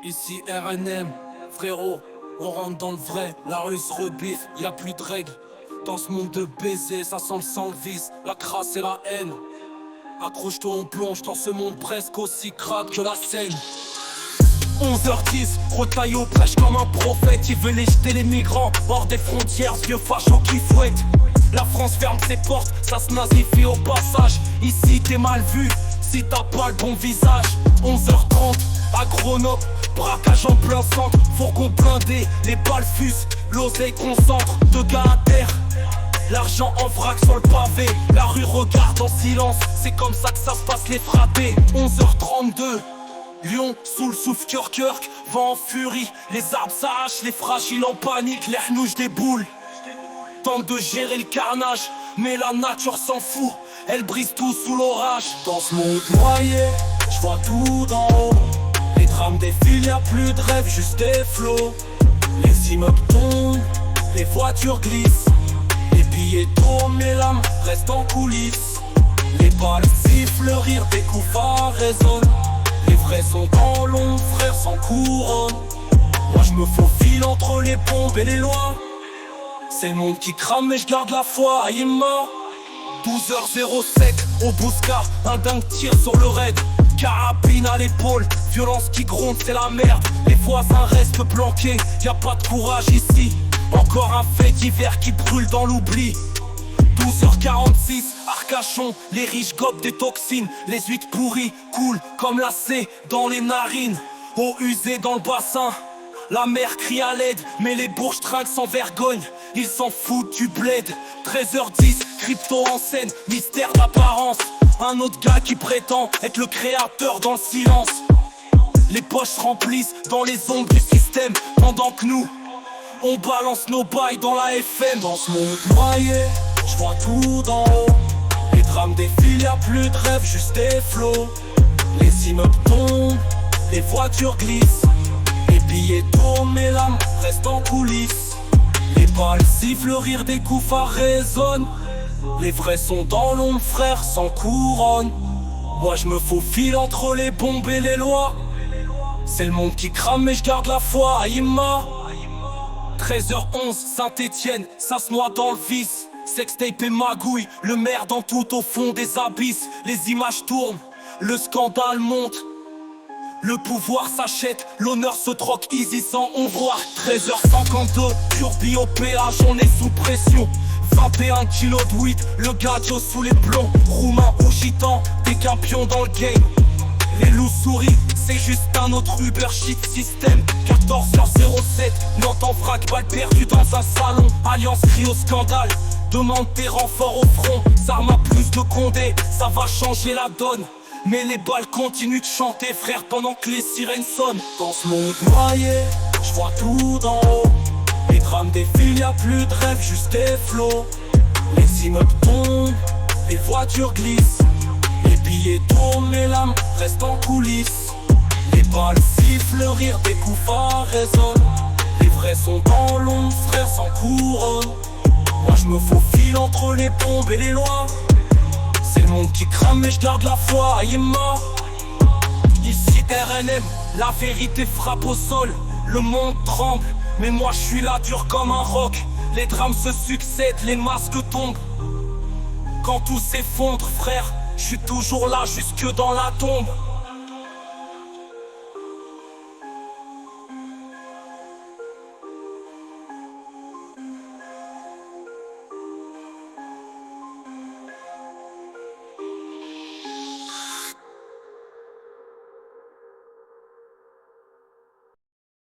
Ici RNM, frérot, on rentre dans le vrai, la rue se rebiffe, y'a plus de règles. Dans ce monde de baisers, ça sent le sang, le vice, la crasse et la haine. Accroche-toi, on plonge dans ce monde presque aussi crade que la Seine. 11h10, retaille au prêche comme un prophète. Il veut les jeter les migrants hors des frontières, ce vieux facho qui fouette. La France ferme ses portes, ça se nazifie au passage. Ici t'es mal vu, si t'as pas le bon visage. 11h30, à Grenoble, braquage en plein centre. Fourgon blindé, les balles fusent, l'oseille concentre. Deux gars à terre, l'argent en vrac sur le pavé. La rue regarde en silence, c'est comme ça que ça se passe les frappés. 11h32, Lyon, sous le souffle Kirk, vent en furie. Les arbres s'arrachent, les fragiles en panique, les hnouches déboulent. Tente de gérer le carnage, mais la nature s'en fout. Elle brise tout sous l'orage. Dans ce monde noyé, je vois tout d'en haut. Les drames défilent, y'a plus de rêves, juste des flots. Les immeubles tombent, les voitures glissent. Les billets tombent, les lames restent en coulisses. Les balles sifflent, le rire des coups phares résonne. Les vrais sont dans l'ombre, frères sans couronne. Moi je me faufile entre les bombes et les lois. C'est le monde qui crame mais je garde la foi, il est mort. 12h07, au Bouscar, un dingue tire sur le raid. Carabine à l'épaule, violence qui gronde, c'est la merde. Les voisins restent planqués, y'a pas de courage ici. Encore un fait divers qui brûle dans l'oubli. 12h46, Arcachon, les riches gobent des toxines. Les huîtres pourries coulent comme la C dans les narines. Eau usée dans le bassin, la mer crie à l'aide, mais les bourges trinquent sans vergogne. Ils s'en foutent du bled. 13h10, crypto en scène, mystère d'apparence. Un autre gars qui prétend être le créateur dans le silence. Les poches se remplissent dans les ombres du système, pendant que nous, on balance nos bails dans la FM. Dans ce monde noyé, je vois tout d'en haut. Les drames défilent, y'a plus de rêves, juste des flots. Les immeubles tombent, les voitures glissent. Les billets tombent, mes lames restent en coulisses. Les balles sifflent, le rire des coups phares résonne. Les vrais sont dans l'ombre, frères sans couronne. Moi je me faufile entre les bombes et les lois. C'est le monde qui crame mais je garde la foi, Aïma. 13h11, Saint-Etienne, ça se noie dans le vice. Sextape et magouille, le maire dans tout au fond des abysses. Les images tournent, le scandale monte. Le pouvoir s'achète, l'honneur se troque easy sans hongrois. 13h52, turbi au péage, on est sous pression. 21 kilos de weed, le gadjo sous les plombs. Roumain ou gitan, t'es qu'un pion dans le game. Les loups souris, c'est juste un autre Uber shit système. 14h07, Nantes en frac, balle perdue dans un salon. Alliance crie au scandale, demande tes renforts au front. Sarma plus de Condé, ça va changer la donne. Mais les balles continuent de chanter, frère, pendant que les sirènes sonnent. Dans ce monde noyé, je vois tout d'en haut. Les drames défilent, y'a plus de rêves, juste des flots. Les immeubles tombent, les voitures glissent. Les billets tombent, les lames restent en coulisses. Les balles sifflent, le rire des coups phares résonne. Les vrais sont dans l'ombre, frères sans couronne. Moi je me faufile entre les bombes et les lois. C'est le monde qui crame mais je garde la foi, il est mort. Ici RNM, la vérité frappe au sol. Le monde tremble, mais moi je suis là dur comme un roc. Les drames se succèdent, les masques tombent. Quand tout s'effondre frère, je suis toujours là jusque dans la tombe.